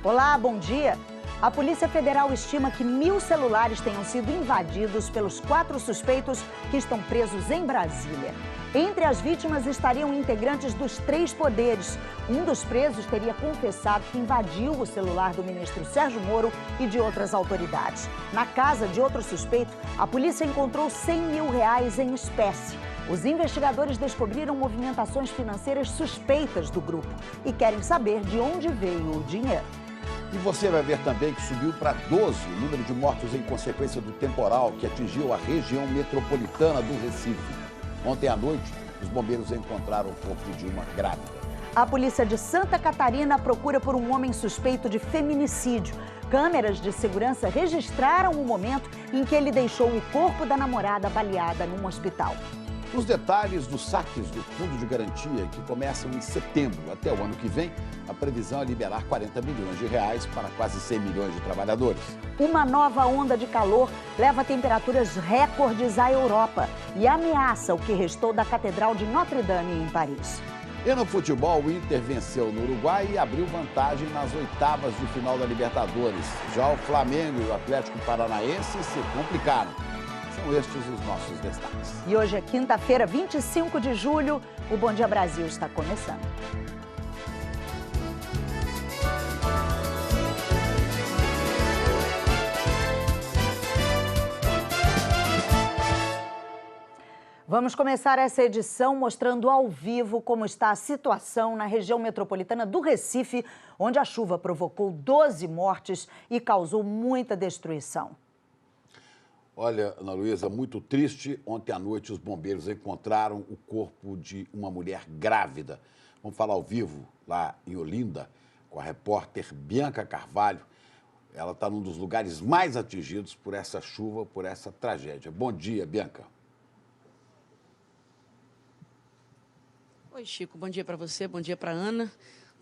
Olá, bom dia. A Polícia Federal estima que 1.000 celulares tenham sido invadidos pelos 4 suspeitos que estão presos em Brasília. Entre as vítimas estariam integrantes dos 3 poderes. Um dos presos teria confessado que invadiu o celular do ministro Sérgio Moro e de outras autoridades. Na casa de outro suspeito, a polícia encontrou R$100 mil em espécie. Os investigadores descobriram movimentações financeiras suspeitas do grupo e querem saber de onde veio o dinheiro. E você vai ver também que subiu para 12 o número de mortos em consequência do temporal que atingiu a região metropolitana do Recife. Ontem à noite, os bombeiros encontraram o corpo de uma grávida. A polícia de Santa Catarina procura por um homem suspeito de feminicídio. Câmeras de segurança registraram o momento em que ele deixou o corpo da namorada baleada num hospital. Os detalhes dos saques do Fundo de Garantia, que começam em setembro até o ano que vem, a previsão é liberar R$40 milhões para quase 100 milhões de trabalhadores. Uma nova onda de calor leva temperaturas recordes à Europa e ameaça o que restou da Catedral de Notre-Dame em Paris. E no futebol, o Inter venceu no Uruguai e abriu vantagem nas oitavas de final da Libertadores. Já o Flamengo e o Atlético Paranaense se complicaram. São estes os nossos destaques. E hoje é quinta-feira, 25 de julho, o Bom Dia Brasil está começando. Vamos começar essa edição mostrando ao vivo como está a situação na região metropolitana do Recife, onde a chuva provocou 12 mortes e causou muita destruição. Olha, Ana Luísa, muito triste. Ontem à noite os bombeiros encontraram o corpo de uma mulher grávida. Vamos falar ao vivo lá em Olinda com a repórter Bianca Carvalho. Ela está num dos lugares mais atingidos por essa chuva, por essa tragédia. Bom dia, Bianca. Oi, Chico. Bom dia para você, bom dia para a Ana.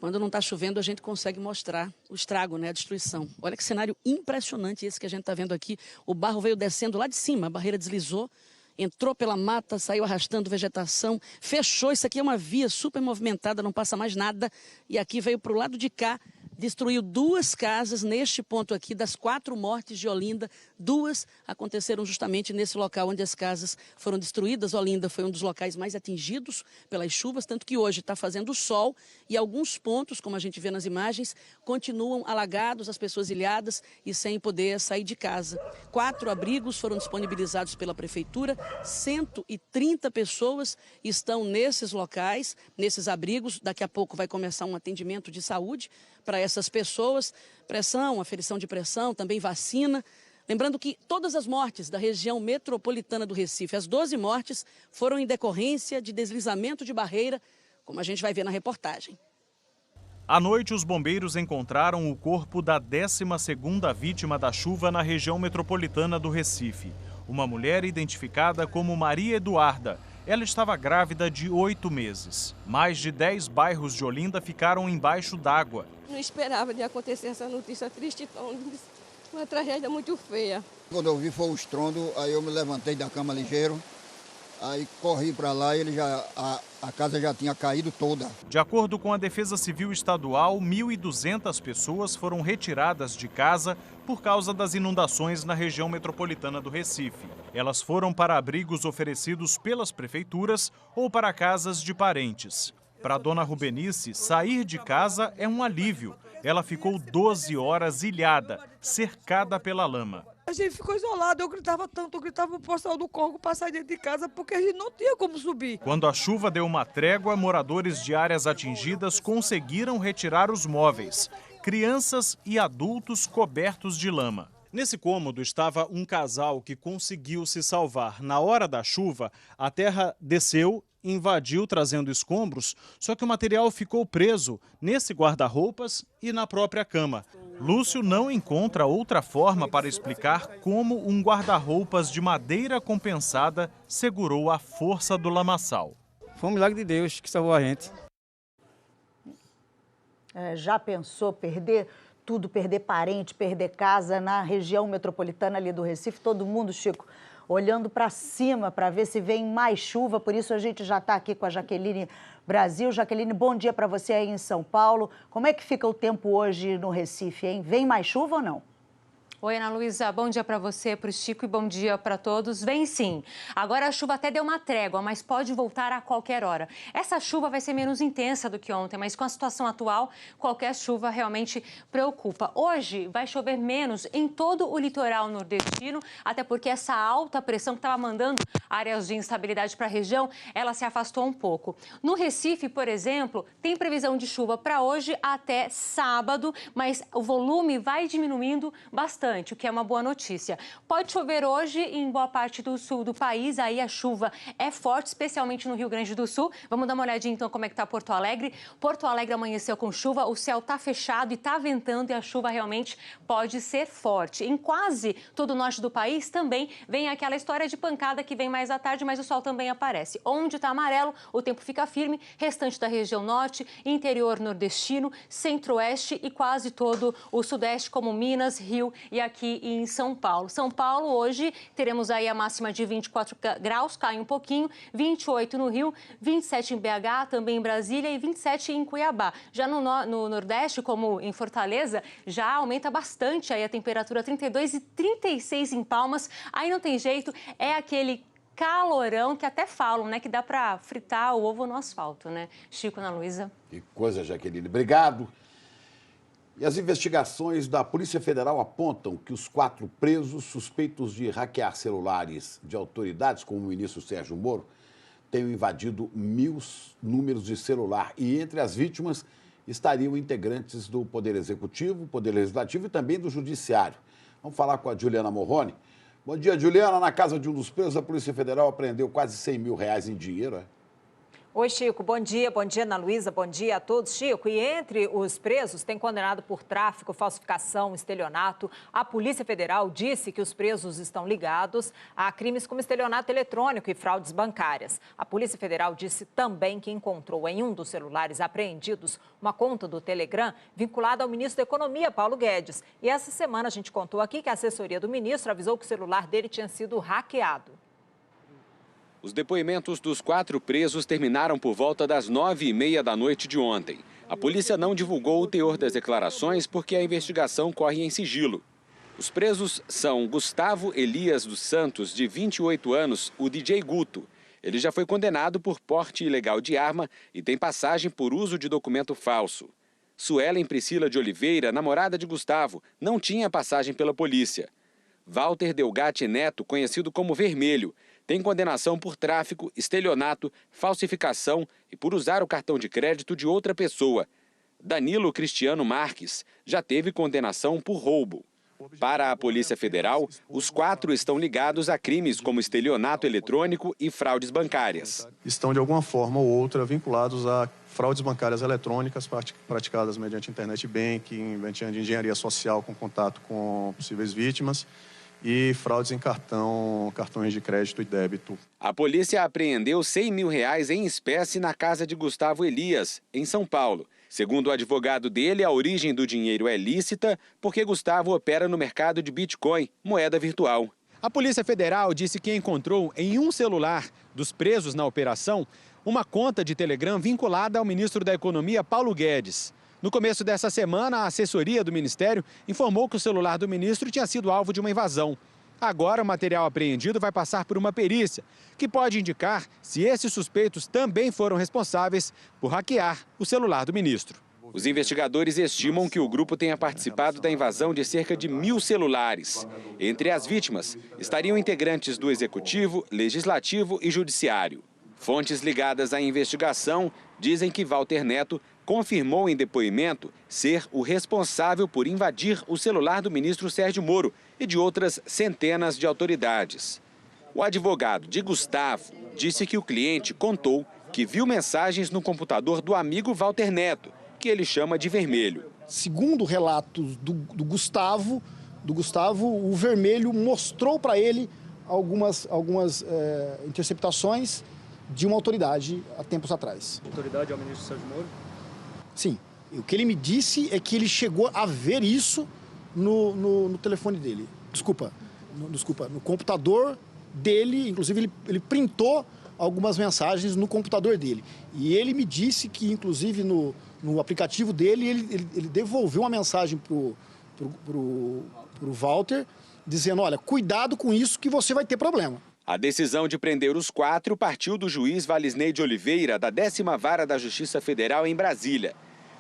Quando não está chovendo, a gente consegue mostrar o estrago, né, a destruição. Olha que cenário impressionante esse que a gente está vendo aqui. O barro veio descendo lá de cima, a barreira deslizou, entrou pela mata, saiu arrastando vegetação, fechou. Isso aqui é uma via super movimentada, não passa mais nada. E aqui veio para o lado de cá, destruiu 2 casas neste ponto aqui. Das 4 mortes de Olinda, 2 aconteceram justamente nesse local onde as casas foram destruídas. Olinda foi um dos locais mais atingidos pelas chuvas, tanto que hoje está fazendo sol e alguns pontos, como a gente vê nas imagens, continuam alagados, as pessoas ilhadas e sem poder sair de casa. 4 abrigos foram disponibilizados pela prefeitura, 130 pessoas estão nesses locais, nesses abrigos. Daqui a pouco vai começar um atendimento de saúde para essas pessoas, pressão, aferição de pressão, também vacina. Lembrando que todas as mortes da região metropolitana do Recife, as 12 mortes, foram em decorrência de deslizamento de barreira, como a gente vai ver na reportagem. À noite, os bombeiros encontraram o corpo da 12ª vítima da chuva na região metropolitana do Recife. Uma mulher identificada como Maria Eduarda. Ela estava grávida de 8 meses. Mais de 10 bairros de Olinda ficaram embaixo d'água. Não esperava de acontecer essa notícia triste, uma tragédia muito feia. Quando eu vi foi o estrondo, aí eu me levantei da cama ligeiro, aí corri para lá e a casa já tinha caído toda. De acordo com a Defesa Civil Estadual, 1.200 pessoas foram retiradas de casa por causa das inundações na região metropolitana do Recife. Elas foram para abrigos oferecidos pelas prefeituras ou para casas de parentes. Para a dona Rubenice, sair de casa é um alívio. Ela ficou 12 horas ilhada, cercada pela lama. A gente ficou isolado, eu gritava tanto, eu gritava pro pessoal do Corgo para sair dentro de casa, porque a gente não tinha como subir. Quando a chuva deu uma trégua, moradores de áreas atingidas conseguiram retirar os móveis. Crianças e adultos cobertos de lama. Nesse cômodo estava um casal que conseguiu se salvar. Na hora da chuva, a terra desceu, invadiu trazendo escombros, só que o material ficou preso nesse guarda-roupas e na própria cama. Lúcio não encontra outra forma para explicar como um guarda-roupas de madeira compensada segurou a força do lamaçal. Foi um milagre de Deus que salvou a gente. Já pensou perder tudo, perder parente, perder casa na região metropolitana ali do Recife? Todo mundo, Chico, olhando para cima para ver se vem mais chuva. Por isso a gente já está aqui com a Jaqueline Brasil. Jaqueline, bom dia para você aí em São Paulo. Como é que fica o tempo hoje no Recife, hein? Vem mais chuva ou não? Oi, Ana Luísa, bom dia para você, para o Chico e bom dia para todos. Vem sim. Agora a chuva até deu uma trégua, mas pode voltar a qualquer hora. Essa chuva vai ser menos intensa do que ontem, mas com a situação atual, qualquer chuva realmente preocupa. Hoje vai chover menos em todo o litoral nordestino, até porque essa alta pressão que estava mandando áreas de instabilidade para a região, ela se afastou um pouco. No Recife, por exemplo, tem previsão de chuva para hoje até sábado, mas o volume vai diminuindo bastante, o que é uma boa notícia. Pode chover hoje em boa parte do sul do país, aí a chuva é forte, especialmente no Rio Grande do Sul. Vamos dar uma olhadinha então como é que está Porto Alegre. Porto Alegre amanheceu com chuva, o céu está fechado e está ventando e a chuva realmente pode ser forte. Em quase todo o norte do país também vem aquela história de pancada que vem mais à tarde, mas o sol também aparece. Onde está amarelo, o tempo fica firme, restante da região norte, interior nordestino, centro-oeste e quase todo o sudeste, como Minas, Rio e aqui em São Paulo. São Paulo, hoje, teremos aí a máxima de 24 graus, cai um pouquinho, 28 no Rio, 27 em BH, também em Brasília e 27 em Cuiabá. Já no Nordeste, como em Fortaleza, já aumenta bastante aí a temperatura, 32 e 36 em Palmas. Aí não tem jeito, é aquele calorão que até falam, né, que dá para fritar o ovo no asfalto, né? Chico, Ana Luísa. Que coisa, Jaqueline. Obrigado. E as investigações da Polícia Federal apontam que os 4 presos suspeitos de hackear celulares de autoridades, como o ministro Sérgio Moro, tenham invadido 1000 números de celular. E entre as vítimas estariam integrantes do Poder Executivo, Poder Legislativo e também do Judiciário. Vamos falar com a Juliana Morrone. Bom dia, Juliana. Na casa de um dos presos, a Polícia Federal apreendeu quase R$100 mil em dinheiro, é? Oi, Chico. Bom dia, Ana Luísa. Bom dia a todos. Chico, e entre os presos tem condenado por tráfico, falsificação, estelionato. A Polícia Federal disse que os presos estão ligados a crimes como estelionato eletrônico e fraudes bancárias. A Polícia Federal disse também que encontrou em um dos celulares apreendidos uma conta do Telegram vinculada ao ministro da Economia, Paulo Guedes. E essa semana a gente contou aqui que a assessoria do ministro avisou que o celular dele tinha sido hackeado. Os depoimentos dos 4 presos terminaram por volta das 9h30 da noite de ontem. A polícia não divulgou o teor das declarações porque a investigação corre em sigilo. Os presos são Gustavo Elias dos Santos, de 28 anos, o DJ Guto. Ele já foi condenado por porte ilegal de arma e tem passagem por uso de documento falso. Suelen Priscila de Oliveira, namorada de Gustavo, não tinha passagem pela polícia. Walter Delgatti Neto, conhecido como Vermelho, tem condenação por tráfico, estelionato, falsificação e por usar o cartão de crédito de outra pessoa. Danilo Cristiano Marques já teve condenação por roubo. Para a Polícia Federal, os 4 estão ligados a crimes como estelionato eletrônico e fraudes bancárias. Estão, de alguma forma ou outra, vinculados a fraudes bancárias eletrônicas praticadas mediante internet banking, mediante engenharia social com contato com possíveis vítimas, e fraudes em cartões de crédito e débito. A polícia apreendeu R$100 mil em espécie na casa de Gustavo Elias, em São Paulo. Segundo o advogado dele, a origem do dinheiro é lícita porque Gustavo opera no mercado de Bitcoin, moeda virtual. A Polícia Federal disse que encontrou em um celular dos presos na operação uma conta de Telegram vinculada ao ministro da Economia, Paulo Guedes. No começo dessa semana, a assessoria do Ministério informou que o celular do ministro tinha sido alvo de uma invasão. Agora, o material apreendido vai passar por uma perícia, que pode indicar se esses suspeitos também foram responsáveis por hackear o celular do ministro. Os investigadores estimam que o grupo tenha participado da invasão de cerca de 1000 celulares. Entre as vítimas, estariam integrantes do Executivo, Legislativo e Judiciário. Fontes ligadas à investigação dizem que Walter Neto confirmou em depoimento ser o responsável por invadir o celular do ministro Sérgio Moro e de outras centenas de autoridades. O advogado de Gustavo disse que o cliente contou que viu mensagens no computador do amigo Walter Neto, que ele chama de Vermelho. Segundo relatos do Gustavo, o Vermelho mostrou para ele algumas interceptações de uma autoridade há tempos atrás. Autoridade é o ministro Sérgio Moro? Sim. O que ele me disse é que ele chegou a ver isso no telefone dele. Desculpa, no computador dele. Inclusive, ele printou algumas mensagens no computador dele. E ele me disse que, inclusive, no aplicativo dele, ele devolveu uma mensagem pro Walter, dizendo, olha, cuidado com isso que você vai ter problema. A decisão de prender os 4 partiu do juiz Valisney de Oliveira, da 10ª Vara da Justiça Federal em Brasília.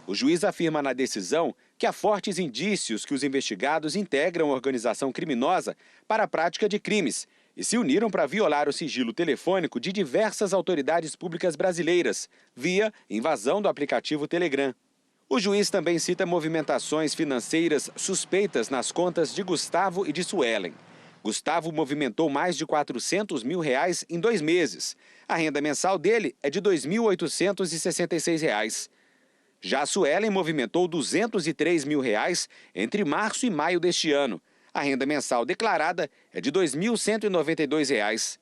O juiz afirma na decisão que há fortes indícios que os investigados integram organização criminosa para a prática de crimes e se uniram para violar o sigilo telefônico de diversas autoridades públicas brasileiras, via invasão do aplicativo Telegram. O juiz também cita movimentações financeiras suspeitas nas contas de Gustavo e de Suelen. Gustavo movimentou mais de R$400 mil em 2 meses. A renda mensal dele é de R$ 2.866. Já Suelen movimentou R$203 mil entre março e maio deste ano. A renda mensal declarada é de R$ 2.192.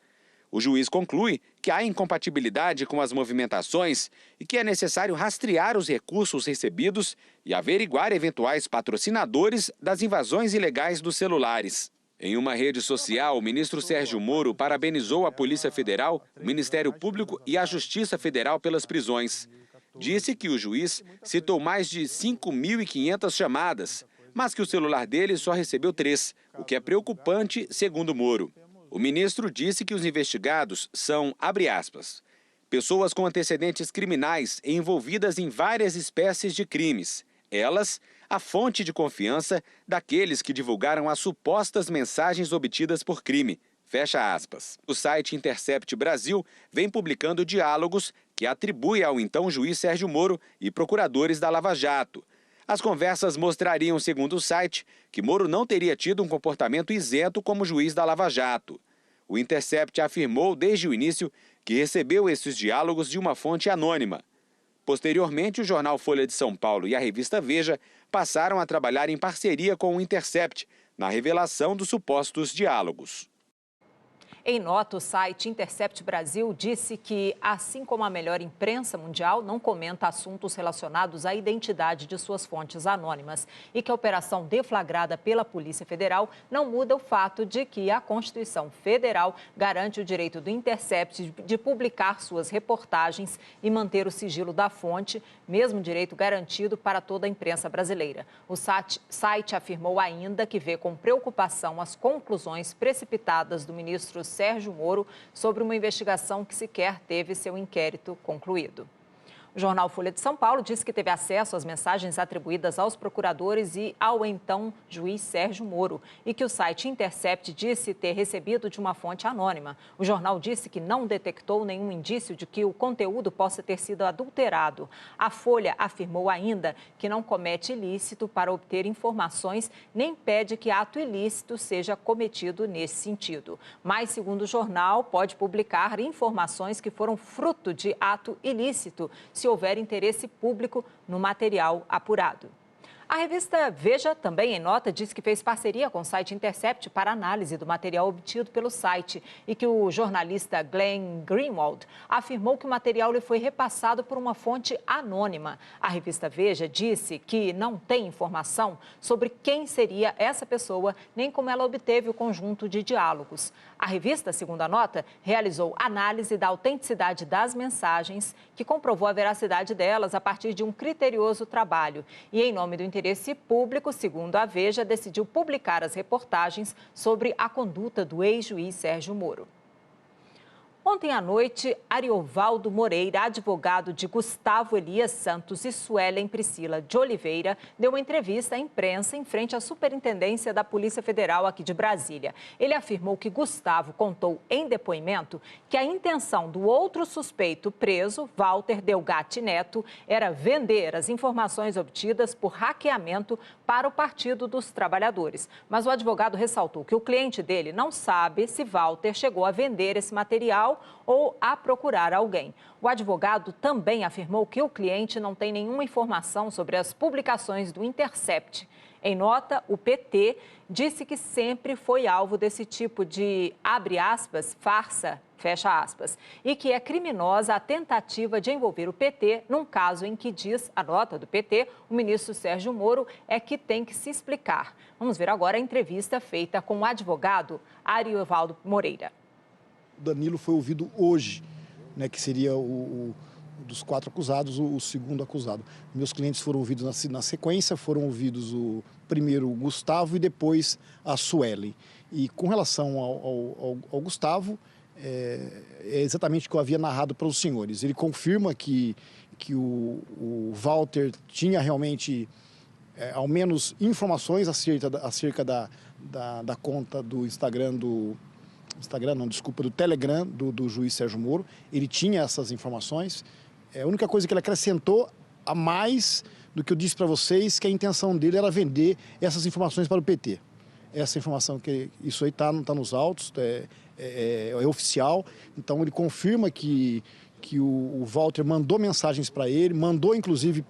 O juiz conclui que há incompatibilidade com as movimentações e que é necessário rastrear os recursos recebidos e averiguar eventuais patrocinadores das invasões ilegais dos celulares. Em uma rede social, o ministro Sérgio Moro parabenizou a Polícia Federal, o Ministério Público e a Justiça Federal pelas prisões. Disse que o juiz citou mais de 5.500 chamadas, mas que o celular dele só recebeu 3, o que é preocupante, segundo Moro. O ministro disse que os investigados são, abre aspas, pessoas com antecedentes criminais e envolvidas em várias espécies de crimes. Elas, a fonte de confiança daqueles que divulgaram as supostas mensagens obtidas por crime. Fecha aspas. O site Intercept Brasil vem publicando diálogos que atribui ao então juiz Sérgio Moro e procuradores da Lava Jato. As conversas mostrariam, segundo o site, que Moro não teria tido um comportamento isento como juiz da Lava Jato. O Intercept afirmou desde o início que recebeu esses diálogos de uma fonte anônima. Posteriormente, o jornal Folha de São Paulo e a revista Veja passaram a trabalhar em parceria com o Intercept na revelação dos supostos diálogos. Em nota, o site Intercept Brasil disse que, assim como a melhor imprensa mundial, não comenta assuntos relacionados à identidade de suas fontes anônimas e que a operação deflagrada pela Polícia Federal não muda o fato de que a Constituição Federal garante o direito do Intercept de publicar suas reportagens e manter o sigilo da fonte, mesmo direito garantido para toda a imprensa brasileira. O site afirmou ainda que vê com preocupação as conclusões precipitadas do ministro Sérgio Moro sobre uma investigação que sequer teve seu inquérito concluído. O jornal Folha de São Paulo disse que teve acesso às mensagens atribuídas aos procuradores e ao então juiz Sérgio Moro e que o site Intercept disse ter recebido de uma fonte anônima. O jornal disse que não detectou nenhum indício de que o conteúdo possa ter sido adulterado. A Folha afirmou ainda que não comete ilícito para obter informações nem pede que ato ilícito seja cometido nesse sentido. Mas, segundo o jornal, pode publicar informações que foram fruto de ato ilícito, se houver interesse público no material apurado. A revista Veja, também em nota, diz que fez parceria com o site Intercept para análise do material obtido pelo site e que o jornalista Glenn Greenwald afirmou que o material lhe foi repassado por uma fonte anônima. A revista Veja disse que não tem informação sobre quem seria essa pessoa, nem como ela obteve o conjunto de diálogos. A revista, segundo a nota, realizou análise da autenticidade das mensagens, que comprovou a veracidade delas a partir de um criterioso trabalho. E, em nome do interesse público, segundo a Veja, decidiu publicar as reportagens sobre a conduta do ex-juiz Sérgio Moro. Ontem à noite, Ariovaldo Moreira, advogado de Gustavo Elias Santos e Suelen Priscila de Oliveira, deu uma entrevista à imprensa em frente à Superintendência da Polícia Federal aqui de Brasília. Ele afirmou que Gustavo contou em depoimento que a intenção do outro suspeito preso, Walter Delgatti Neto, era vender as informações obtidas por hackeamento para o Partido dos Trabalhadores. Mas o advogado ressaltou que o cliente dele não sabe se Walter chegou a vender esse material ou a procurar alguém. O advogado também afirmou que o cliente não tem nenhuma informação sobre as publicações do Intercept. Em nota, o PT disse que sempre foi alvo desse tipo de, abre aspas, farsa, fecha aspas, e que é criminosa a tentativa de envolver o PT num caso em que, diz a nota do PT, o ministro Sérgio Moro é que tem que se explicar. Vamos ver agora a entrevista feita com o advogado Ariovaldo Moreira. Danilo foi ouvido hoje né, que seria dos 4 acusados, o segundo acusado. Meus clientes foram ouvidos na sequência, foram ouvidos primeiro o Gustavo e depois a Suelen. E com relação ao Gustavo, é exatamente o que eu havia narrado para os senhores. Ele confirma que o Walter tinha realmente, ao menos, informações acerca da conta do Instagram, do Telegram do juiz Sérgio Moro. Ele tinha essas informações. A única coisa que ele acrescentou a mais do que eu disse para vocês, que a intenção dele era vender essas informações para o PT. Essa informação, isso aí está nos autos, é oficial. Então ele confirma que o Walter mandou mensagens para ele, mandou inclusive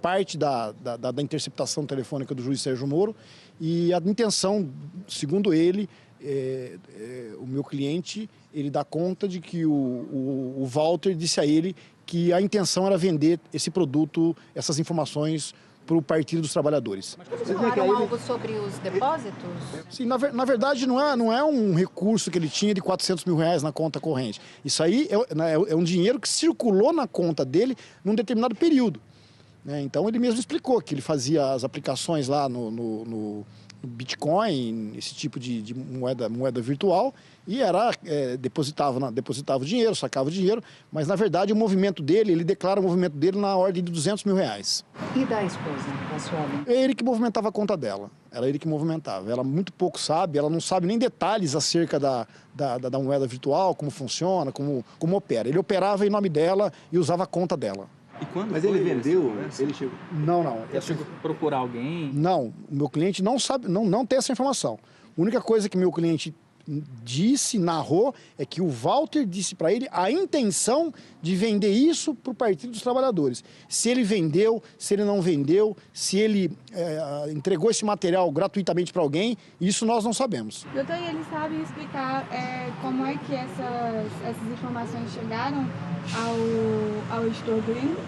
parte da interceptação telefônica do juiz Sérgio Moro, e a intenção, segundo ele, o meu cliente, ele dá conta de que o Walter disse a ele que a intenção era vender esse produto, essas informações, para o Partido dos Trabalhadores. Mas vocês falaram algo sobre os depósitos? Sim, na verdade não é um recurso que ele tinha de R$400 mil na conta corrente. Isso aí é um dinheiro que circulou na conta dele num determinado período, né? Então ele mesmo explicou que ele fazia as aplicações lá no Bitcoin, esse tipo de moeda virtual, e depositava o dinheiro, sacava o dinheiro, mas na verdade o movimento dele, ele declara o movimento dele na ordem de R$200 mil. E da esposa, da Suelen? É ele que movimentava a conta dela, era ele que movimentava. Ela muito pouco sabe, ela não sabe nem detalhes acerca da moeda virtual, como funciona, como opera. Ele operava em nome dela e usava a conta dela. Mas ele vendeu? Ele chegou... Não. Ele chegou a procurar alguém? Não, o meu cliente não sabe, não tem essa informação. A única coisa que meu cliente narrou, é que o Walter disse para ele a intenção de vender isso para o Partido dos Trabalhadores. Se ele vendeu, se ele não vendeu, se ele entregou esse material gratuitamente para alguém, isso nós não sabemos. Doutor, e ele sabe explicar como é que essas informações chegaram ao Estor Gringo?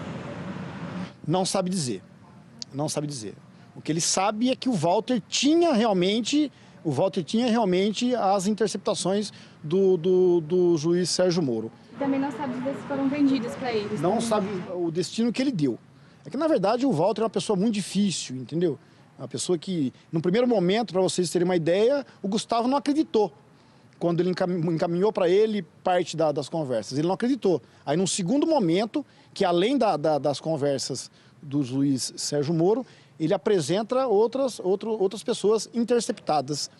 Não sabe dizer. O que ele sabe é que o Walter tinha realmente as interceptações do juiz Sérgio Moro. Também não sabe dizer se foram vendidas para eles. Não sabe o destino que ele deu. É que, na verdade, o Walter é uma pessoa muito difícil, entendeu? Uma pessoa que, no primeiro momento, para vocês terem uma ideia, o Gustavo não acreditou. Quando ele encaminhou para ele parte das conversas. Ele não acreditou. Aí, num segundo momento, que além das conversas do juiz Sérgio Moro, ele apresenta outras pessoas interceptadas,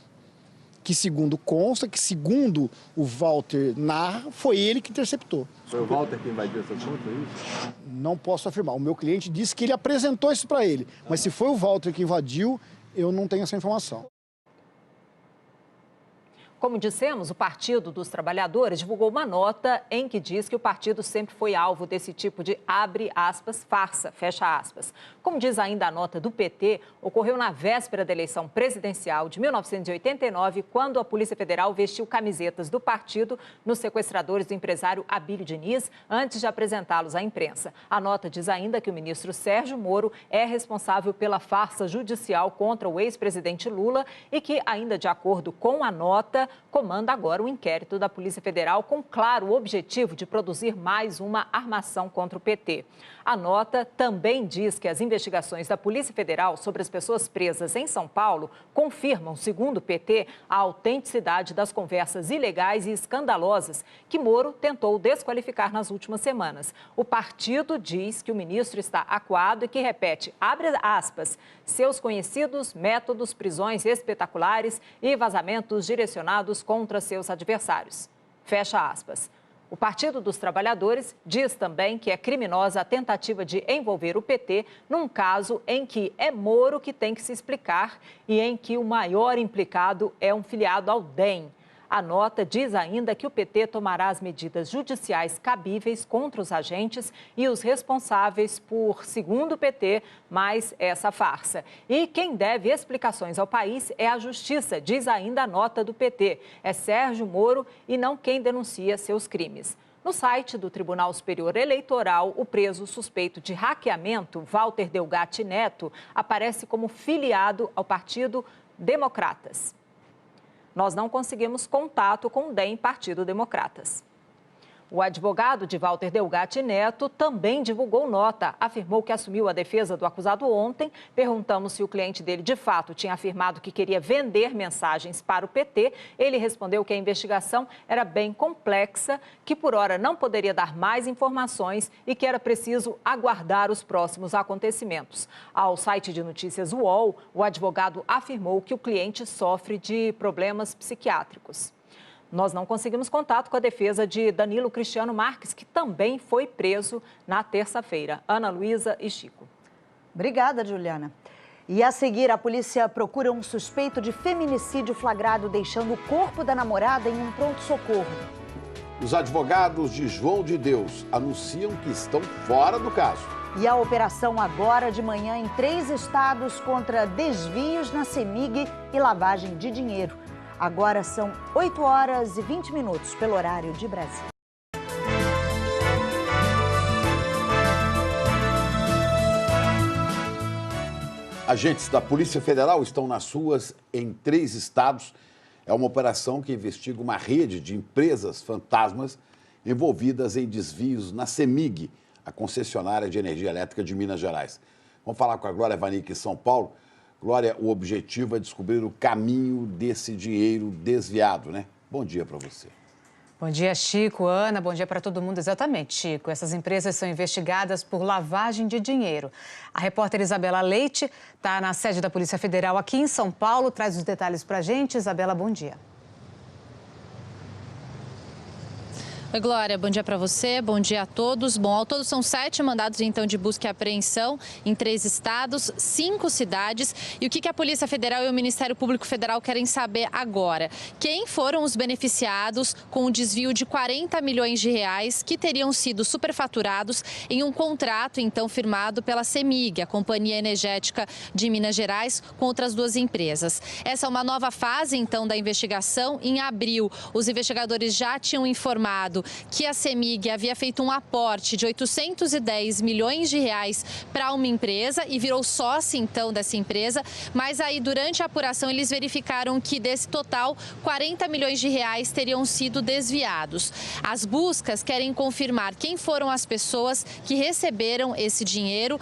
que segundo consta, que segundo o Walter narra, foi ele que interceptou. Foi o Walter que invadiu essa conta, é isso? Não posso afirmar. O meu cliente disse que ele apresentou isso para ele, mas se foi o Walter que invadiu, eu não tenho essa informação. Como dissemos, o Partido dos Trabalhadores divulgou uma nota em que diz que o partido sempre foi alvo desse tipo de, abre aspas, farsa, fecha aspas. Como diz ainda a nota do PT, ocorreu na véspera da eleição presidencial de 1989, quando a Polícia Federal vestiu camisetas do partido nos sequestradores do empresário Abílio Diniz, antes de apresentá-los à imprensa. A nota diz ainda que o ministro Sérgio Moro é responsável pela farsa judicial contra o ex-presidente Lula e que, ainda de acordo com a nota, comanda agora o inquérito da Polícia Federal com claro objetivo de produzir mais uma armação contra o PT. A nota também diz que as investigações da Polícia Federal sobre as pessoas presas em São Paulo confirmam, segundo o PT, a autenticidade das conversas ilegais e escandalosas que Moro tentou desqualificar nas últimas semanas. O partido diz que o ministro está acuado e que repete, abre aspas, seus conhecidos métodos, prisões espetaculares e vazamentos direcionados contra seus adversários. Fecha aspas. O Partido dos Trabalhadores diz também que é criminosa a tentativa de envolver o PT num caso em que é Moro que tem que se explicar e em que o maior implicado é um filiado ao DEM. A nota diz ainda que o PT tomará as medidas judiciais cabíveis contra os agentes e os responsáveis por, segundo o PT, mais essa farsa. E quem deve explicações ao país é a Justiça, diz ainda a nota do PT. É Sérgio Moro e não quem denuncia seus crimes. No site do Tribunal Superior Eleitoral, o preso suspeito de hackeamento, Walter Delgatti Neto, aparece como filiado ao Partido Democratas. Nós não conseguimos contato com o DEM, Partido Democratas. O advogado de Walter Delgatti Neto também divulgou nota. Afirmou que assumiu a defesa do acusado ontem. Perguntamos se o cliente dele, de fato, tinha afirmado que queria vender mensagens para o PT. Ele respondeu que a investigação era bem complexa, que por hora não poderia dar mais informações e que era preciso aguardar os próximos acontecimentos. Ao site de notícias UOL, o advogado afirmou que o cliente sofre de problemas psiquiátricos. Nós não conseguimos contato com a defesa de Danilo Cristiano Marques, que também foi preso na terça-feira. Ana Luísa e Chico. Obrigada, Juliana. E a seguir, a polícia procura um suspeito de feminicídio flagrado deixando o corpo da namorada em um pronto-socorro. Os advogados de João de Deus anunciam que estão fora do caso. E a operação agora de manhã em 3 estados contra desvios na CEMIG e lavagem de dinheiro. Agora são 8 horas e 20 minutos pelo horário de Brasília. Agentes da Polícia Federal estão nas ruas em 3 estados. É uma operação que investiga uma rede de empresas fantasmas envolvidas em desvios na CEMIG, a concessionária de energia elétrica de Minas Gerais. Vamos falar com a Glória Vanik em São Paulo. Glória, o objetivo é descobrir o caminho desse dinheiro desviado, né? Bom dia para você. Bom dia, Chico, Ana, bom dia para todo mundo. Exatamente, Chico. Essas empresas são investigadas por lavagem de dinheiro. A repórter Isabela Leite está na sede da Polícia Federal aqui em São Paulo. Traz os detalhes para a gente. Isabela, bom dia. Oi, Glória, bom dia para você, bom dia a todos. Bom, ao todo são 7 mandados, então, de busca e apreensão em 3 estados, 5 cidades. E o que a Polícia Federal e o Ministério Público Federal querem saber agora? Quem foram os beneficiados com o desvio de 40 milhões de reais que teriam sido superfaturados em um contrato, então, firmado pela CEMIG, a Companhia Energética de Minas Gerais, com outras 2 empresas. Essa é uma nova fase, então, da investigação. Em abril, os investigadores já tinham informado que a CEMIG havia feito um aporte de 810 milhões de reais para uma empresa e virou sócia, então, dessa empresa. Mas aí, durante a apuração, eles verificaram que desse total, 40 milhões de reais teriam sido desviados. As buscas querem confirmar quem foram as pessoas que receberam esse dinheiro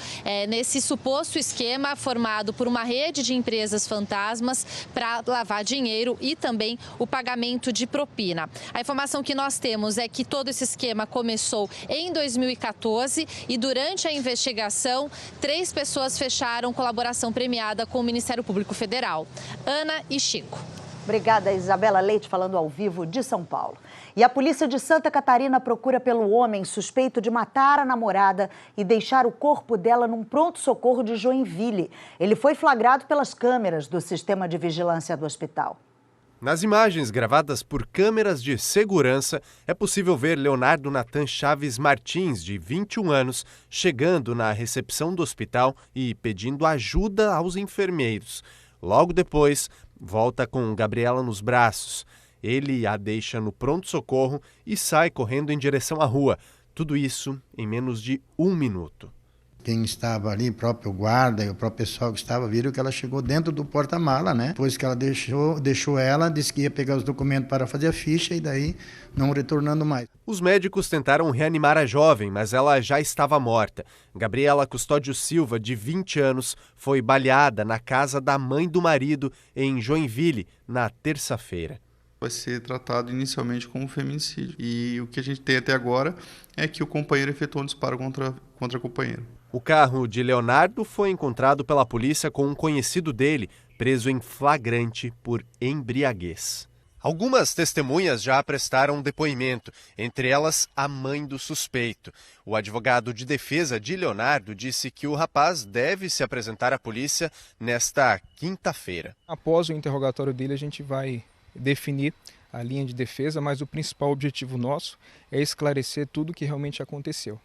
nesse suposto esquema formado por uma rede de empresas fantasmas para lavar dinheiro e também o pagamento de propina. A informação que nós temos é que todo esse esquema começou em 2014 e durante a investigação, 3 pessoas fecharam colaboração premiada com o Ministério Público Federal. Ana e Chico. Obrigada, Isabela Leite, falando ao vivo de São Paulo. E a polícia de Santa Catarina procura pelo homem suspeito de matar a namorada e deixar o corpo dela num pronto-socorro de Joinville. Ele foi flagrado pelas câmeras do sistema de vigilância do hospital. Nas imagens gravadas por câmeras de segurança, é possível ver Leonardo Natan Chaves Martins, de 21 anos, chegando na recepção do hospital e pedindo ajuda aos enfermeiros. Logo depois, volta com Gabriela nos braços. Ele a deixa no pronto-socorro e sai correndo em direção à rua. Tudo isso em menos de 1 minuto. Quem estava ali, o próprio guarda e o próprio pessoal que estava, viram que ela chegou dentro do porta-mala, né? Depois que ela deixou ela, disse que ia pegar os documentos para fazer a ficha e daí não retornando mais. Os médicos tentaram reanimar a jovem, mas ela já estava morta. Gabriela Custódio Silva, de 20 anos, foi baleada na casa da mãe do marido em Joinville, na terça-feira. Vai ser tratado inicialmente como feminicídio. E o que a gente tem até agora é que o companheiro efetuou um disparo contra a companheira. O carro de Leonardo foi encontrado pela polícia com um conhecido dele, preso em flagrante por embriaguez. Algumas testemunhas já prestaram depoimento, entre elas a mãe do suspeito. O advogado de defesa de Leonardo disse que o rapaz deve se apresentar à polícia nesta quinta-feira. Após o interrogatório dele, a gente vai definir a linha de defesa, mas o principal objetivo nosso é esclarecer tudo o que realmente aconteceu.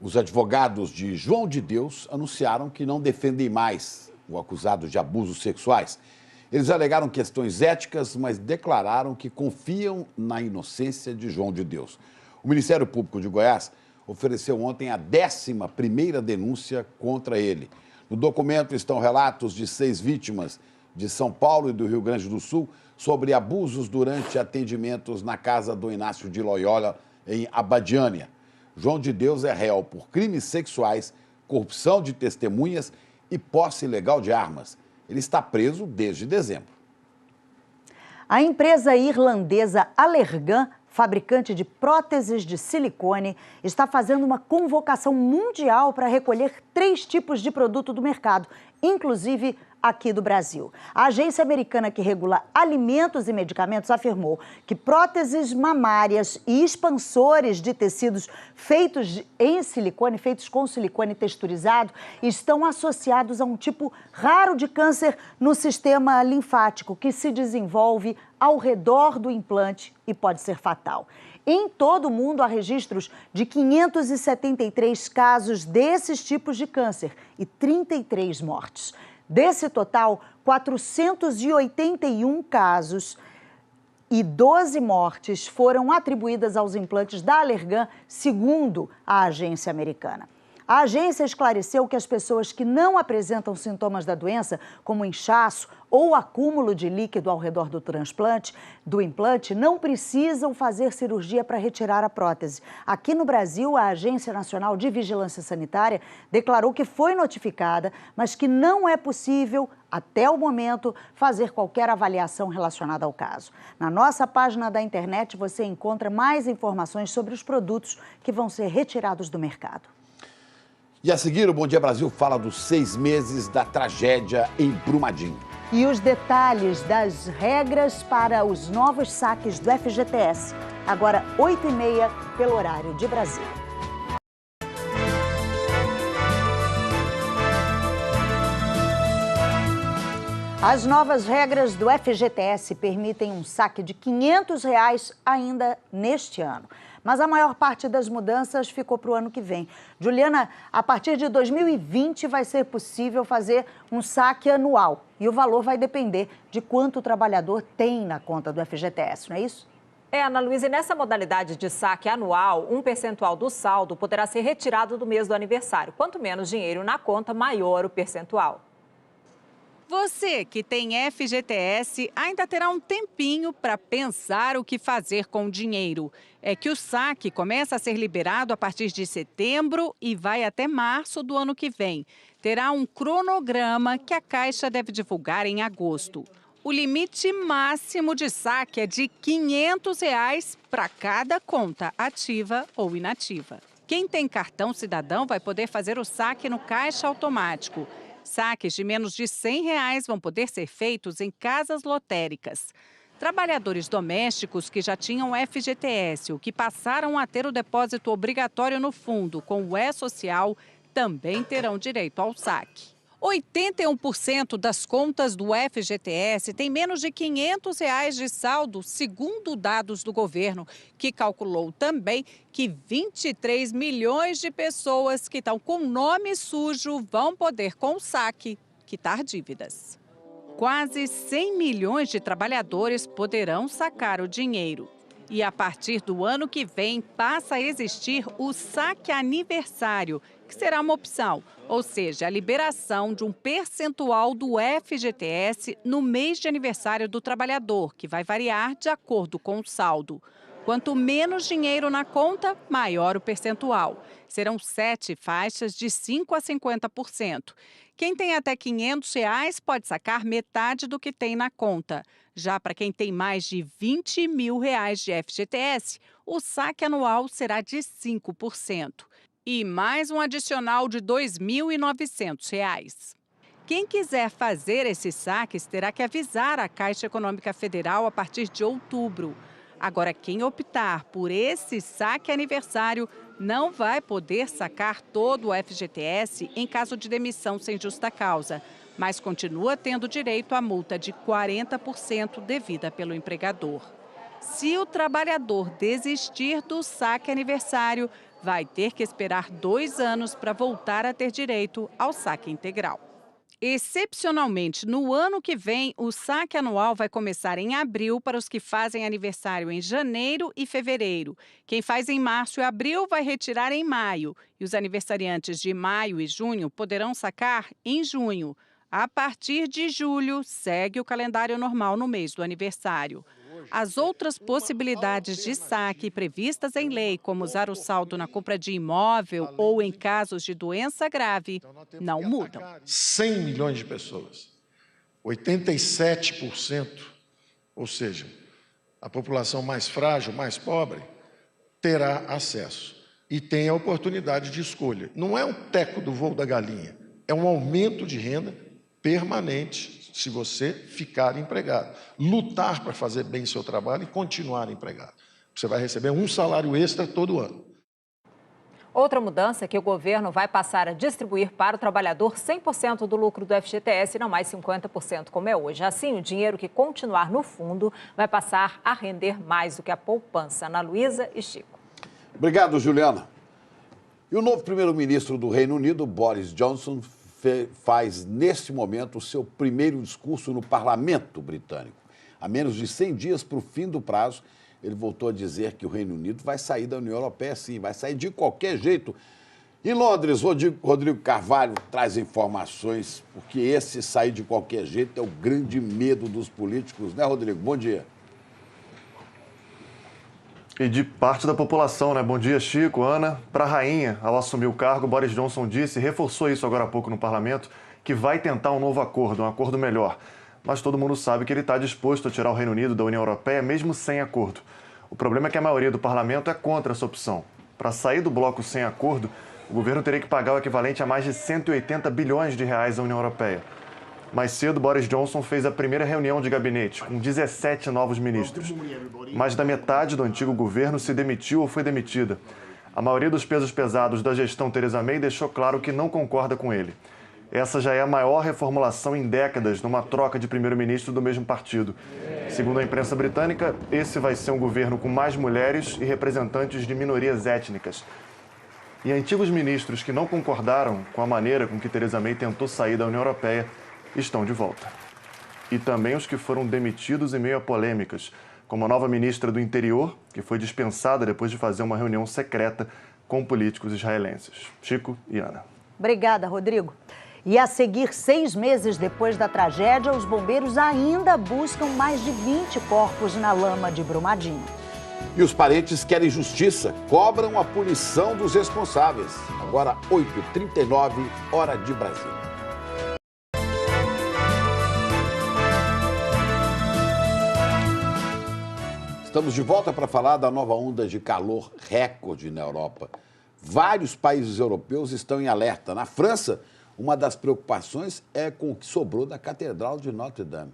Os advogados de João de Deus anunciaram que não defendem mais o acusado de abusos sexuais. Eles alegaram questões éticas, mas declararam que confiam na inocência de João de Deus. O Ministério Público de Goiás ofereceu ontem a 11ª denúncia contra ele. No documento estão relatos de 6 vítimas de São Paulo e do Rio Grande do Sul sobre abusos durante atendimentos na casa do Inácio de Loyola, em Abadiânia. João de Deus é réu por crimes sexuais, corrupção de testemunhas e posse ilegal de armas. Ele está preso desde dezembro. A empresa irlandesa Allergan, fabricante de próteses de silicone, está fazendo uma convocação mundial para recolher 3 tipos de produto do mercado, inclusive aqui do Brasil. A agência americana que regula alimentos e medicamentos afirmou que próteses mamárias e expansores de tecidos feitos com silicone texturizado estão associados a um tipo raro de câncer no sistema linfático que se desenvolve ao redor do implante e pode ser fatal. Em todo o mundo, há registros de 573 casos desses tipos de câncer e 33 mortes. Desse total, 481 casos e 12 mortes foram atribuídas aos implantes da Allergan, segundo a agência americana. A agência esclareceu que as pessoas que não apresentam sintomas da doença, como inchaço ou acúmulo de líquido ao redor do implante, não precisam fazer cirurgia para retirar a prótese. Aqui no Brasil, a Agência Nacional de Vigilância Sanitária declarou que foi notificada, mas que não é possível, até o momento, fazer qualquer avaliação relacionada ao caso. Na nossa página da internet, você encontra mais informações sobre os produtos que vão ser retirados do mercado. E a seguir, o Bom Dia Brasil fala dos 6 meses da tragédia em Brumadinho. E os detalhes das regras para os novos saques do FGTS. Agora, 8h30, pelo horário de Brasília. As novas regras do FGTS permitem um saque de R$ 500 ainda neste ano. Mas a maior parte das mudanças ficou para o ano que vem. Juliana, a partir de 2020 vai ser possível fazer um saque anual. E o valor vai depender de quanto o trabalhador tem na conta do FGTS, não é isso? Ana Luísa, e nessa modalidade de saque anual, um percentual do saldo poderá ser retirado do mês do aniversário. Quanto menos dinheiro na conta, maior o percentual. Você que tem FGTS ainda terá um tempinho para pensar o que fazer com o dinheiro. É que o saque começa a ser liberado a partir de setembro e vai até março do ano que vem. Terá um cronograma que a Caixa deve divulgar em agosto. O limite máximo de saque é de R$ 500 para cada conta, ativa ou inativa. Quem tem cartão cidadão vai poder fazer o saque no caixa automático. Saques de menos de R$ 100 vão poder ser feitos em casas lotéricas. Trabalhadores domésticos que já tinham FGTS ou que passaram a ter o depósito obrigatório no fundo com o E-Social também terão direito ao saque. 81% das contas do FGTS têm menos de R$ 500 de saldo, segundo dados do governo, que calculou também que 23 milhões de pessoas que estão com nome sujo vão poder, com o saque, quitar dívidas. Quase 100 milhões de trabalhadores poderão sacar o dinheiro. E a partir do ano que vem passa a existir o saque aniversário, que será uma opção, ou seja, a liberação de um percentual do FGTS no mês de aniversário do trabalhador, que vai variar de acordo com o saldo. Quanto menos dinheiro na conta, maior o percentual. Serão 7 faixas de 5% a 50%. Quem tem até R$ 500 pode sacar metade do que tem na conta. Já para quem tem mais de R$ 20 mil de FGTS, o saque anual será de 5%. E mais um adicional de R$ 2.900. Quem quiser fazer esses saques terá que avisar a Caixa Econômica Federal a partir de outubro. Agora, quem optar por esse saque aniversário não vai poder sacar todo o FGTS em caso de demissão sem justa causa, mas continua tendo direito à multa de 40% devida pelo empregador. Se o trabalhador desistir do saque aniversário, vai ter que esperar 2 anos para voltar a ter direito ao saque integral. Excepcionalmente, no ano que vem, o saque anual vai começar em abril para os que fazem aniversário em janeiro e fevereiro. Quem faz em março e abril vai retirar em maio. E os aniversariantes de maio e junho poderão sacar em junho. A partir de julho, segue o calendário normal no mês do aniversário. As outras possibilidades de saque previstas em lei, como usar o saldo na compra de imóvel ou em casos de doença grave, não mudam. 100 milhões de pessoas, 87%, ou seja, a população mais frágil, mais pobre, terá acesso e tem a oportunidade de escolha. Não é um teco do voo da galinha, é um aumento de renda permanente se você ficar empregado. Lutar para fazer bem seu trabalho e continuar empregado. Você vai receber um salário extra todo ano. Outra mudança é que o governo vai passar a distribuir para o trabalhador 100% do lucro do FGTS, não mais 50% como é hoje. Assim, o dinheiro que continuar no fundo vai passar a render mais do que a poupança. Ana Luísa e Chico. Obrigado, Juliana. E o novo primeiro-ministro do Reino Unido, Boris Johnson, faz, neste momento, o seu primeiro discurso no parlamento britânico. A menos de 100 dias para o fim do prazo, ele voltou a dizer que o Reino Unido vai sair da União Europeia, sim, vai sair de qualquer jeito. Em Londres, Rodrigo Carvalho traz informações, porque esse sair de qualquer jeito é o grande medo dos políticos, né, Rodrigo? Bom dia. E de parte da população, né? Bom dia, Chico, Ana. Para a rainha, ao assumir o cargo, Boris Johnson disse, e reforçou isso agora há pouco no parlamento, que vai tentar um novo acordo, um acordo melhor. Mas todo mundo sabe que ele está disposto a tirar o Reino Unido da União Europeia, mesmo sem acordo. O problema é que a maioria do parlamento é contra essa opção. Para sair do bloco sem acordo, o governo teria que pagar o equivalente a mais de 180 bilhões de reais à União Europeia. Mais cedo, Boris Johnson fez a primeira reunião de gabinete, com 17 novos ministros. Mais da metade do antigo governo se demitiu ou foi demitida. A maioria dos pesos pesados da gestão Theresa May deixou claro que não concorda com ele. Essa já é a maior reformulação em décadas numa troca de primeiro-ministro do mesmo partido. Segundo a imprensa britânica, esse vai ser um governo com mais mulheres e representantes de minorias étnicas. E antigos ministros que não concordaram com a maneira com que Theresa May tentou sair da União Europeia estão de volta. E também os que foram demitidos em meio a polêmicas, como a nova ministra do Interior, que foi dispensada depois de fazer uma reunião secreta com políticos israelenses. Chico e Ana. Obrigada, Rodrigo. E a seguir, 6 meses depois da tragédia, os bombeiros ainda buscam mais de 20 corpos na lama de Brumadinho. E os parentes querem justiça, cobram a punição dos responsáveis. Agora, 8h39, hora de Brasília. Estamos de volta para falar da nova onda de calor recorde na Europa. Vários países europeus estão em alerta. Na França, uma das preocupações é com o que sobrou da Catedral de Notre Dame.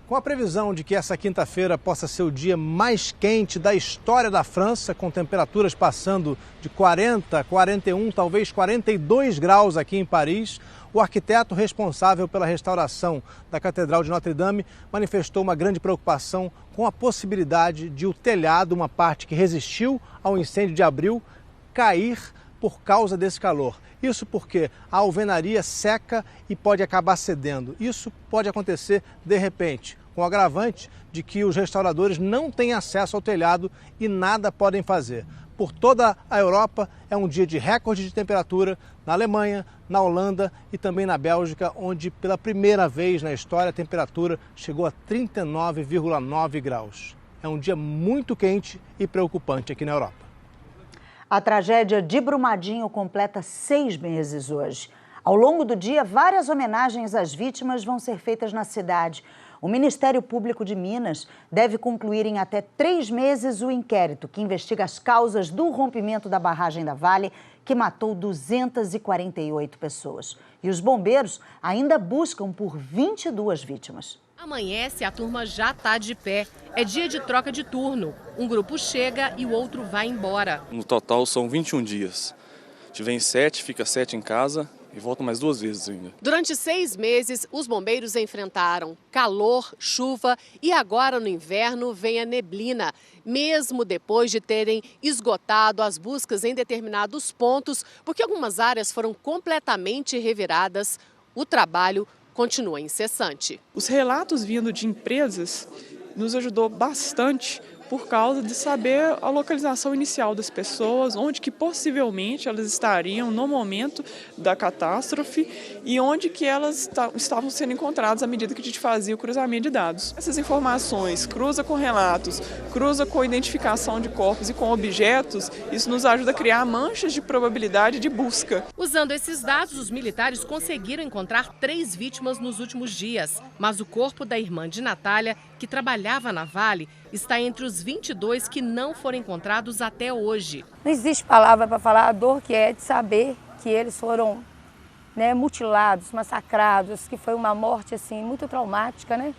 Com a previsão de que essa quinta-feira possa ser o dia mais quente da história da França, com temperaturas passando de 40, 41, talvez 42 graus aqui em Paris, o arquiteto responsável pela restauração da Catedral de Notre Dame manifestou uma grande preocupação com a possibilidade de o telhado, uma parte que resistiu ao incêndio de abril, cair por causa desse calor. Isso porque a alvenaria seca e pode acabar cedendo. Isso pode acontecer de repente, com o agravante de que os restauradores não têm acesso ao telhado e nada podem fazer. Por toda a Europa, é um dia de recorde de temperatura na Alemanha, na Holanda e também na Bélgica, onde pela primeira vez na história a temperatura chegou a 39,9 graus. É um dia muito quente e preocupante aqui na Europa. A tragédia de Brumadinho completa 6 meses hoje. Ao longo do dia, várias homenagens às vítimas vão ser feitas na cidade. O Ministério Público de Minas deve concluir em até 3 meses o inquérito que investiga as causas do rompimento da barragem da Vale, que matou 248 pessoas. E os bombeiros ainda buscam por 22 vítimas. Amanhece, a turma já está de pé. É dia de troca de turno. Um grupo chega e o outro vai embora. No total são 21 dias. A gente vem 7, fica 7 em casa e volta mais 2 vezes ainda. Durante 6 meses, os bombeiros enfrentaram calor, chuva e agora no inverno vem a neblina. Mesmo depois de terem esgotado as buscas em determinados pontos, porque algumas áreas foram completamente reviradas, o trabalho continua incessante. Os relatos vindo de empresas nos ajudou bastante, por causa de saber a localização inicial das pessoas, onde que possivelmente elas estariam no momento da catástrofe e onde que elas estavam sendo encontradas à medida que a gente fazia o cruzamento de dados. Essas informações cruza com relatos, cruza com identificação de corpos e com objetos, isso nos ajuda a criar manchas de probabilidade de busca. Usando esses dados, os militares conseguiram encontrar 3 vítimas nos últimos dias, mas o corpo da irmã de Natália, que trabalhava na Vale, está entre os 22 que não foram encontrados até hoje. Não existe palavra para falar a dor que é de saber que eles foram, né, mutilados, massacrados, que foi uma morte assim muito traumática, né,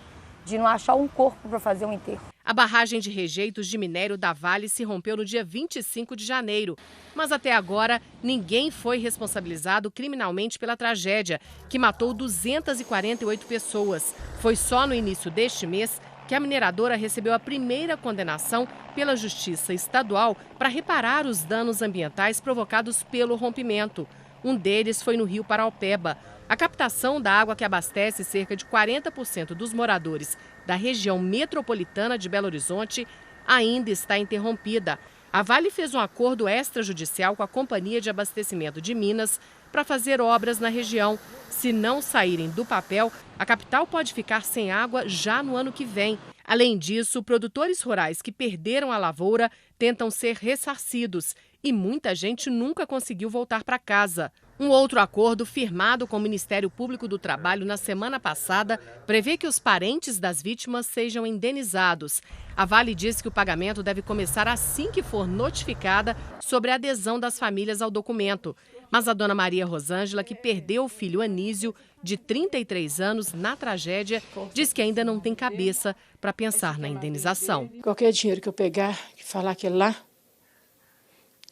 de não achar um corpo para fazer um enterro. A barragem de rejeitos de minério da Vale se rompeu no dia 25 de janeiro, mas até agora ninguém foi responsabilizado criminalmente pela tragédia, que matou 248 pessoas. Foi só no início deste mês que a mineradora recebeu a primeira condenação pela Justiça Estadual para reparar os danos ambientais provocados pelo rompimento. Um deles foi no Rio Paraopeba. A captação da água que abastece cerca de 40% dos moradores da região metropolitana de Belo Horizonte ainda está interrompida. A Vale fez um acordo extrajudicial com a Companhia de Abastecimento de Minas para fazer obras na região. Se não saírem do papel, a capital pode ficar sem água já no ano que vem. Além disso, produtores rurais que perderam a lavoura tentam ser ressarcidos e muita gente nunca conseguiu voltar para casa. Um outro acordo firmado com o Ministério Público do Trabalho na semana passada prevê que os parentes das vítimas sejam indenizados. A Vale diz que o pagamento deve começar assim que for notificada sobre a adesão das famílias ao documento. Mas a dona Maria Rosângela, que perdeu o filho Anísio, de 33 anos, na tragédia, diz que ainda não tem cabeça para pensar na indenização. Qualquer dinheiro que eu pegar e falar que é lá,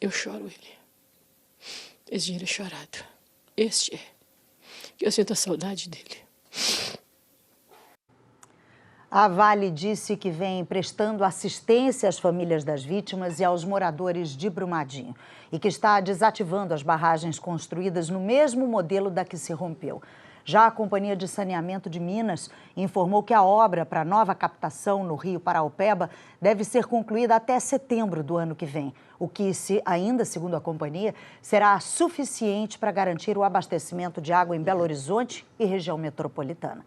eu choro ele. Esse dinheiro é chorado. Este é. Que eu sinto a saudade dele. A Vale disse que vem prestando assistência às famílias das vítimas e aos moradores de Brumadinho e que está desativando as barragens construídas no mesmo modelo da que se rompeu. Já a Companhia de Saneamento de Minas informou que a obra para a nova captação no Rio Paraopeba deve ser concluída até setembro do ano que vem, o que, ainda segundo a companhia, será suficiente para garantir o abastecimento de água em Belo Horizonte e região metropolitana.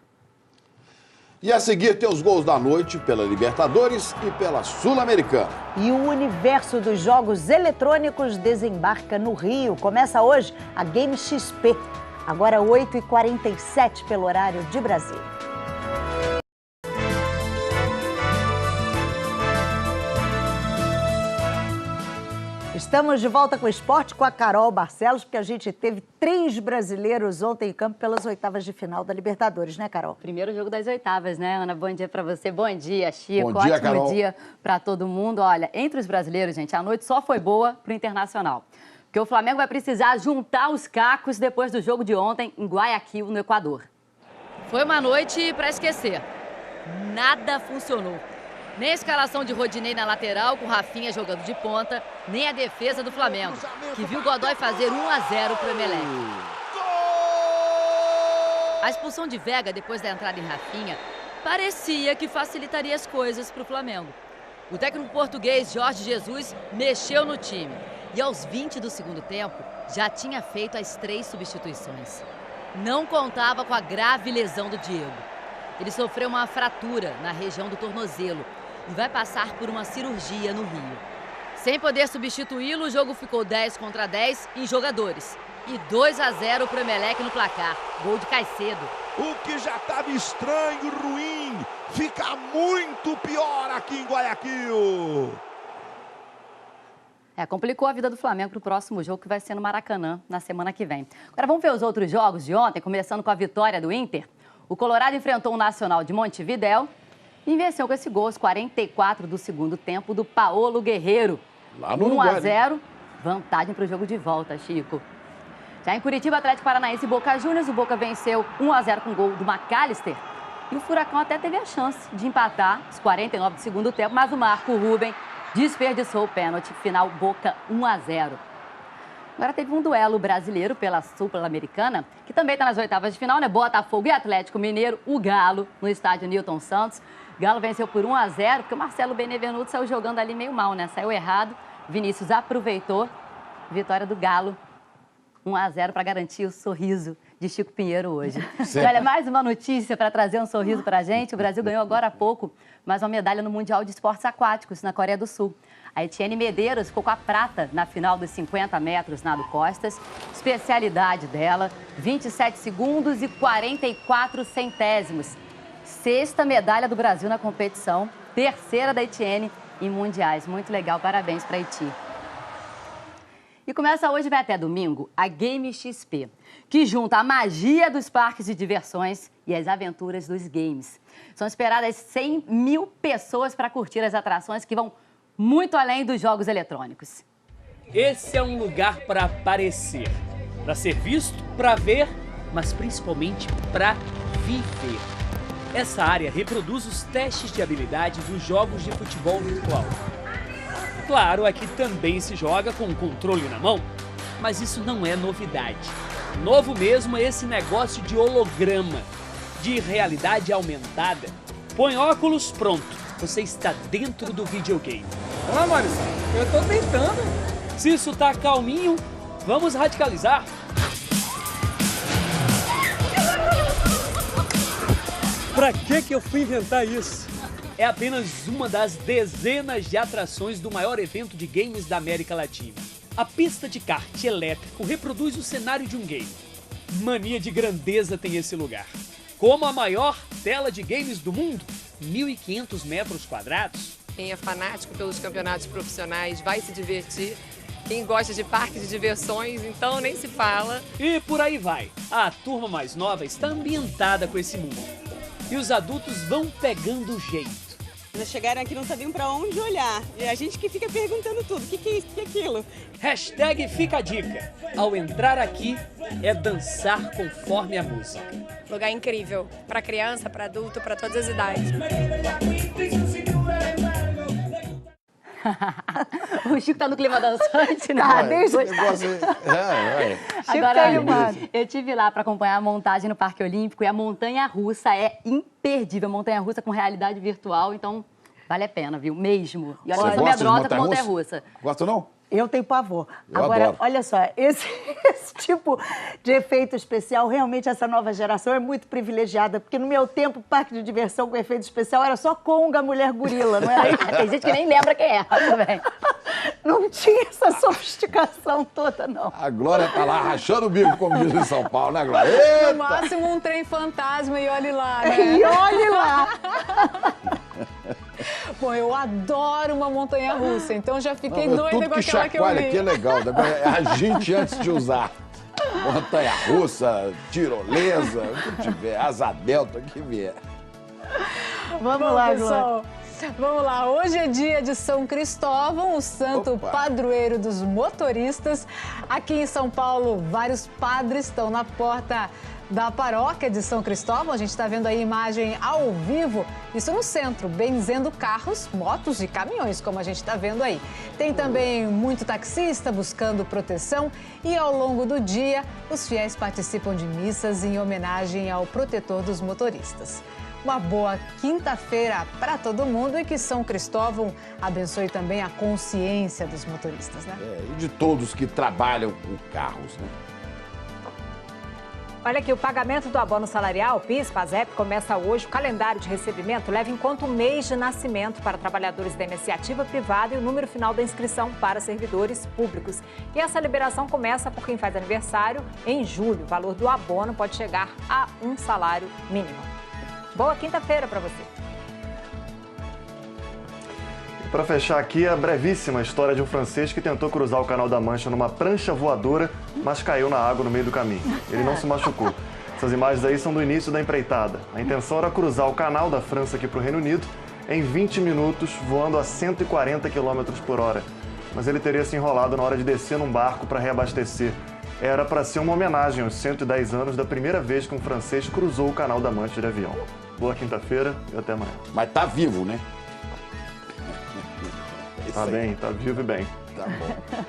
E a seguir tem os gols da noite pela Libertadores e pela Sul-Americana. E o universo dos jogos eletrônicos desembarca no Rio. Começa hoje a Game XP. Agora 8h47 pelo horário de Brasília. Estamos de volta com o esporte com a Carol Barcelos, porque a gente teve 3 brasileiros ontem em campo pelas oitavas de final da Libertadores, né, Carol? Primeiro jogo das oitavas, né, Ana? Bom dia para você, bom dia, Chico. Bom dia, ótimo Carol. dia para todo mundo. Olha, entre os brasileiros, gente, a noite só foi boa pro Internacional. Porque o Flamengo vai precisar juntar os cacos depois do jogo de ontem em Guayaquil, no Equador. Foi uma noite para esquecer. Nada funcionou. Nem a escalação de Rodinei na lateral, com Rafinha jogando de ponta, nem a defesa do Flamengo, que viu Godoy fazer 1-0 para o Emelec. A expulsão de Vega depois da entrada em Rafinha parecia que facilitaria as coisas para o Flamengo. O técnico português Jorge Jesus mexeu no time e aos 20 do segundo tempo já tinha feito as 3 substituições. Não contava com a grave lesão do Diego. Ele sofreu uma fratura na região do tornozelo e vai passar por uma cirurgia no Rio. Sem poder substituí-lo, o jogo ficou 10-10 em jogadores. E 2-0 para o Emelec no placar. Gol de Caicedo. O que já estava estranho, ruim, fica muito pior aqui em Guayaquil. Complicou a vida do Flamengo para o próximo jogo, que vai ser no Maracanã, na semana que vem. Agora vamos ver os outros jogos de ontem, começando com a vitória do Inter. O Colorado enfrentou o Nacional de Montevidéu e venceu com esse gol aos 44 do segundo tempo do Paolo Guerreiro. Lá no Uruguai, 1-0, vantagem para o jogo de volta, Chico. Já em Curitiba, Atlético Paranaense e Boca Juniors, o Boca venceu 1-0 com gol do McAllister. E o Furacão até teve a chance de empatar aos 49 do segundo tempo, mas o Marco Ruben desperdiçou o pênalti. Final, Boca 1-0. Agora teve um duelo brasileiro pela Sul-Americana, que também está nas oitavas de final, né? Botafogo e Atlético Mineiro, o Galo, no estádio Newton Santos. Galo venceu por 1-0, porque o Marcelo Benevenuto saiu jogando ali meio mal, né? Saiu errado. Vinícius aproveitou. Vitória do Galo. 1-0 para garantir o sorriso de Chico Pinheiro hoje. E olha, mais uma notícia para trazer um sorriso para a gente. O Brasil ganhou agora há pouco mais uma medalha no Mundial de Esportes Aquáticos, na Coreia do Sul. A Etienne Medeiros ficou com a prata na final dos 50 metros nado costas. Especialidade dela, 27 segundos e 44 centésimos. 6ª medalha do Brasil na competição, 3ª da Etienne em mundiais. Muito legal, parabéns para a Eti. E começa hoje e vai até domingo a Game XP, que junta a magia dos parques de diversões e as aventuras dos games. São esperadas 100 mil pessoas para curtir as atrações que vão muito além dos jogos eletrônicos. Esse é um lugar para aparecer, para ser visto, para ver, mas principalmente para viver. Essa área reproduz os testes de habilidade dos jogos de futebol virtual. Claro, aqui também se joga com o controle na mão, mas isso não é novidade. Novo mesmo é esse negócio de holograma, de realidade aumentada. Põe óculos, pronto, você está dentro do videogame. Ah, Maurício, eu tô tentando. Se isso tá calminho, vamos radicalizar. Pra que eu fui inventar isso? É apenas uma das dezenas de atrações do maior evento de games da América Latina. A pista de kart elétrico reproduz o cenário de um game. Mania de grandeza tem esse lugar. Como a maior tela de games do mundo, 1.500 metros quadrados. Quem é fanático pelos campeonatos profissionais vai se divertir. Quem gosta de parques de diversões, então nem se fala. E por aí vai. A turma mais nova está ambientada com esse mundo. E os adultos vão pegando o jeito. Eles chegaram aqui e não sabiam para onde olhar. E a gente que fica perguntando tudo. O que é isso? O que é aquilo? Hashtag fica a dica. Ao entrar aqui, é dançar conforme a música. Lugar incrível. Para criança, para adulto, para todas as idades. O Chico tá no clima dançante, né? Ah, desde o negócio... Agora, eu tive lá para acompanhar a montagem no Parque Olímpico e a montanha-russa é imperdível. Montanha-russa com realidade virtual, então vale a pena, viu? Mesmo. E olha, eu sou medrosa com montanha-russa. Gosta não? Eu tenho pavor. Eu Agora, adoro. olha só, esse tipo de efeito especial, realmente essa nova geração é muito privilegiada, porque no meu tempo, parque de diversão com efeito especial era só Conga, mulher gorila, não era? Tem gente que nem lembra quem é também. Não tinha essa sofisticação toda, não. A Glória tá lá rachando o bico, como diz em São Paulo, né, Glória? Eita! No máximo um trem fantasma e olhe lá, né? E olhe lá! Bom, eu adoro uma montanha-russa, então já fiquei doida tudo com que aquela que eu chacoalha vi. aqui é legal, a gente antes de usar montanha-russa, tirolesa, o que tiver, asa delta, o que vier. Vamos lá, pessoal. Vamos lá, hoje é dia de São Cristóvão, o santo padroeiro dos motoristas. Aqui em São Paulo, vários padres estão na porta da paróquia de São Cristóvão. A gente está vendo aí a imagem ao vivo, isso no centro, benzendo carros, motos e caminhões, como a gente está vendo aí. Tem também muito taxista buscando proteção e ao longo do dia, os fiéis participam de missas em homenagem ao protetor dos motoristas. Uma boa quinta-feira para todo mundo e que São Cristóvão abençoe também a consciência dos motoristas, né? E de todos que trabalham com carros, né? Olha aqui, o pagamento do abono salarial, PIS, PASEP, começa hoje. O calendário de recebimento leva em conta o mês de nascimento para trabalhadores da iniciativa privada e o número final da inscrição para servidores públicos. E essa liberação começa por quem faz aniversário em julho. O valor do abono pode chegar a um salário mínimo. Boa quinta-feira para você. Para fechar aqui, a brevíssima história de um francês que tentou cruzar o Canal da Mancha numa prancha voadora, mas caiu na água no meio do caminho. Ele não se machucou. Essas imagens aí são do início da empreitada. A intenção era cruzar o Canal da França aqui para o Reino Unido em 20 minutos, voando a 140 km por hora. Mas ele teria se enrolado na hora de descer num barco para reabastecer. Era para ser uma homenagem aos 110 anos da primeira vez que um francês cruzou o Canal da Mancha de avião. Boa quinta-feira e até amanhã. Mas tá vivo, né? Tá bem, tá vivo e bem. Tá bom.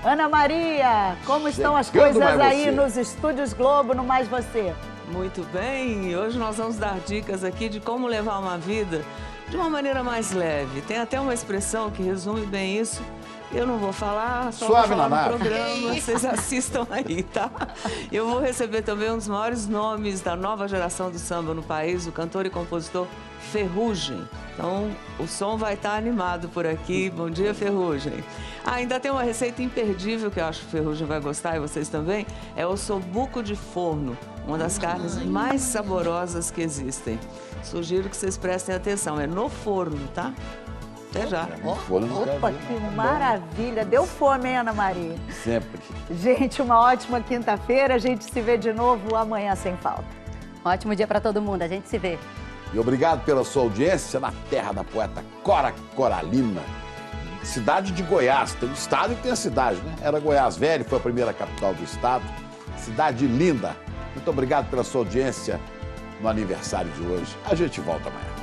Ana Maria, como estão as Chegando coisas Mais aí Você. nos estúdios Globo, no Mais Você? Muito bem, hoje nós vamos dar dicas aqui de como levar uma vida de uma maneira mais leve. Tem até uma expressão que resume bem isso. Eu não vou falar, só Suave vou falar na no nave. programa, vocês assistam aí, tá? Eu vou receber também um dos maiores nomes da nova geração do samba no país, o cantor e compositor Ferrugem. Então, o som vai estar animado por aqui. Bom dia, Ferrugem. Ainda tem uma receita imperdível que eu acho que o Ferrugem vai gostar e vocês também, é o ossobuco de forno, uma das carnes mais saborosas que existem. Sugiro que vocês prestem atenção, é no forno, tá? Até já. Opa, que maravilha. Deu fome, hein, Ana Maria? Sempre. Gente, uma ótima quinta-feira. A gente se vê de novo amanhã sem falta. Ótimo dia para todo mundo. A gente se vê. E obrigado pela sua audiência na terra da poeta Cora Coralina, cidade de Goiás. Tem um estado e tem a cidade, né? Era Goiás Velho, foi a primeira capital do estado. Cidade linda. Muito obrigado pela sua audiência no aniversário de hoje. A gente volta amanhã.